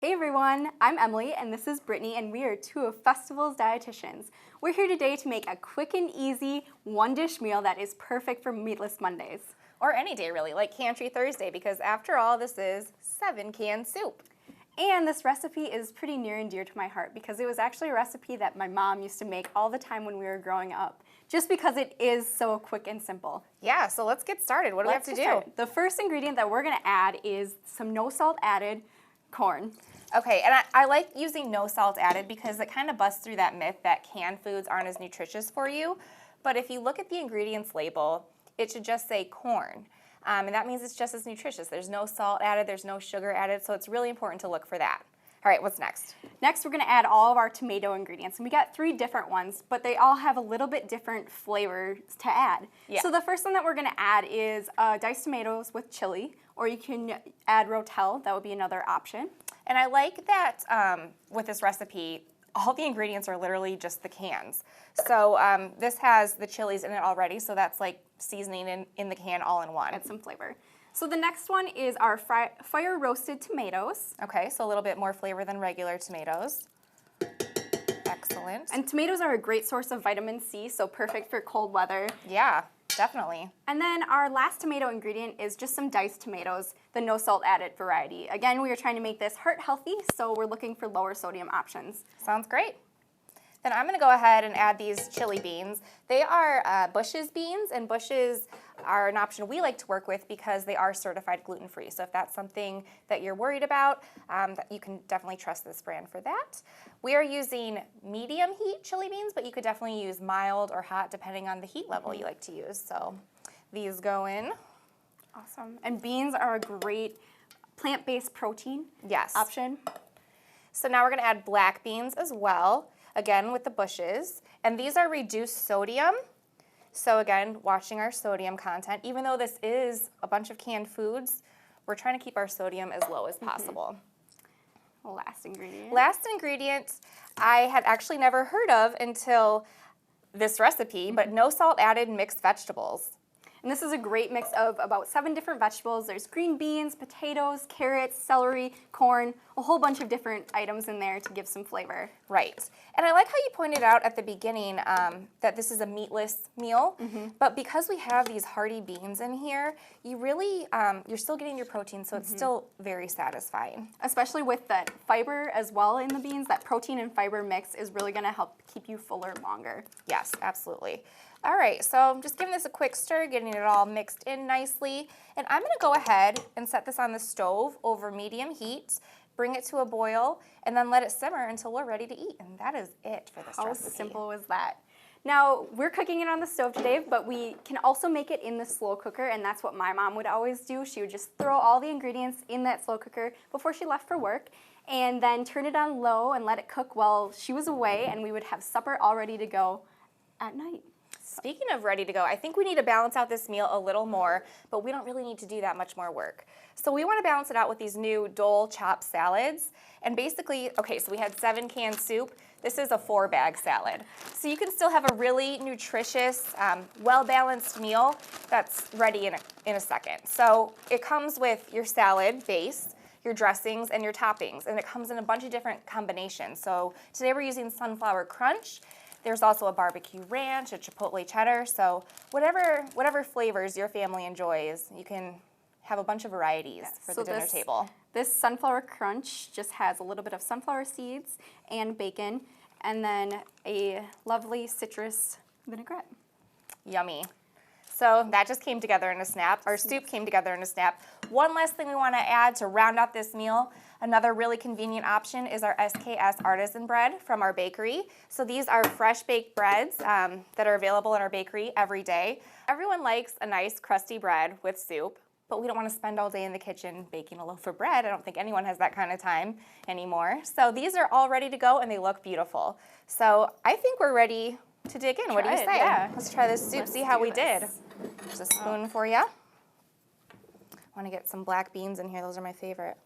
Hey everyone, I'm Emily and this is Brittany and we are two of Festival's dietitians. We're here today to make a quick and easy one-dish meal that is perfect for Meatless Mondays. Or any day really, like Pantry Thursday, because after all, this is 7-can soup. And this recipe is pretty near and dear to my heart because it was actually a recipe that my mom used to make all the time when we were growing up, just because it is so quick and simple. Yeah, so let's get started. What do we have to do? The first ingredient that we're gonna add is some no salt added corn. Okay, and I like using no salt added because it kind of busts through that myth that canned foods aren't as nutritious for you. But if you look at the ingredients label, it should just say corn. And that means it's just as nutritious. There's no salt added, there's no sugar added, so it's really important to look for that. All right, what's next? Next, we're gonna add all of our tomato ingredients. And we got 3 different ones, but they all have a little bit different flavors to add. Yeah. So the first one that we're gonna add is diced tomatoes with chili, or you can add rotel, that would be another option. And I like that with this recipe, all the ingredients are literally just the cans. So this has the chilies in it already, so that's like seasoning in the can all in one. Add some flavor. So the next one is our fire roasted tomatoes. Okay, so a little bit more flavor than regular tomatoes. Excellent. And tomatoes are a great source of vitamin C, so perfect for cold weather. Yeah, definitely. And then our last tomato ingredient is just some diced tomatoes, the no salt added variety. Again, we are trying to make this heart healthy, so we're looking for lower sodium options. Sounds great. Then I'm gonna go ahead and add these chili beans. They are Bush's beans, and Bush's are an option we like to work with because they are certified gluten-free. So if that's something that you're worried about, you can definitely trust this brand for that. We are using medium heat chili beans, but you could definitely use mild or hot depending on the heat level you like to use. So these go in. Awesome. And beans are a great plant-based protein option. So now we're gonna add black beans as well, again with the Bush's. And these are reduced sodium. So again, watching our sodium content. Even though this is a bunch of canned foods, we're trying to keep our sodium as low as possible. Last ingredient. Last ingredient I had actually never heard of until this recipe, but no salt added mixed vegetables. And this is a great mix of about 7 different vegetables. There's green beans, potatoes, carrots, celery, corn, a whole bunch of different items in there to give some flavor. Right. And I like how you pointed out at the beginning that this is a meatless meal, but because we have these hearty beans in here, you really, you're still getting your protein, so it's still very satisfying. Especially with that fiber as well in the beans, that protein and fiber mix is really gonna help keep you fuller longer. Yes, absolutely. All right, so I'm just giving this a quick stir, getting it all mixed in nicely. And I'm gonna go ahead and set this on the stove over medium heat, bring it to a boil, and then let it simmer until we're ready to eat. And that is it for this recipe. How simple was that? Now, we're cooking it on the stove today, but we can also make it in the slow cooker, and that's what my mom would always do. She would just throw all the ingredients in that slow cooker before she left for work, and then turn it on low and let it cook while she was away, and we would have supper all ready to go at night. Speaking of ready to go, I think we need to balance out this meal a little more, but we don't really need to do that much more work. So we want to balance it out with these new Dole chopped salads. And basically, okay, so we had 7-can soup. This is a 4-bag salad. So you can still have a really nutritious, well-balanced meal that's ready in a second. So it comes with your salad base, your dressings, and your toppings, and it comes in a bunch of different combinations. So today we're using sunflower crunch. There's also a barbecue ranch, a chipotle cheddar, so whatever flavors your family enjoys, you can have a bunch of varieties for the dinner table. This sunflower crunch just has a little bit of sunflower seeds and bacon, and then a lovely citrus vinaigrette. Yummy. So that just came together in a snap. Our soup came together in a snap. One last thing we want to add to round out this meal, another really convenient option is our Sks Artisan Bread from our bakery. So these are fresh baked breads that are available in our bakery every day. Everyone likes a nice crusty bread with soup, but we don't want to spend all day in the kitchen baking a loaf of bread. I don't think anyone has that kind of time anymore. So these are all ready to go and they look beautiful. So I think we're ready to dig in. What do you say? Yeah. Let's try this soup, see how we did. There's a spoon for you. I want to get some black beans in here. Those are my favorite.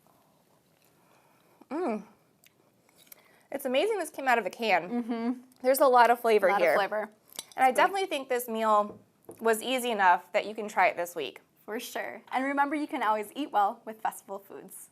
It's amazing this came out of a can. There's a lot of flavor here. And I definitely think this meal was easy enough that you can try it this week. For sure. And remember, you can always eat well with Festival Foods.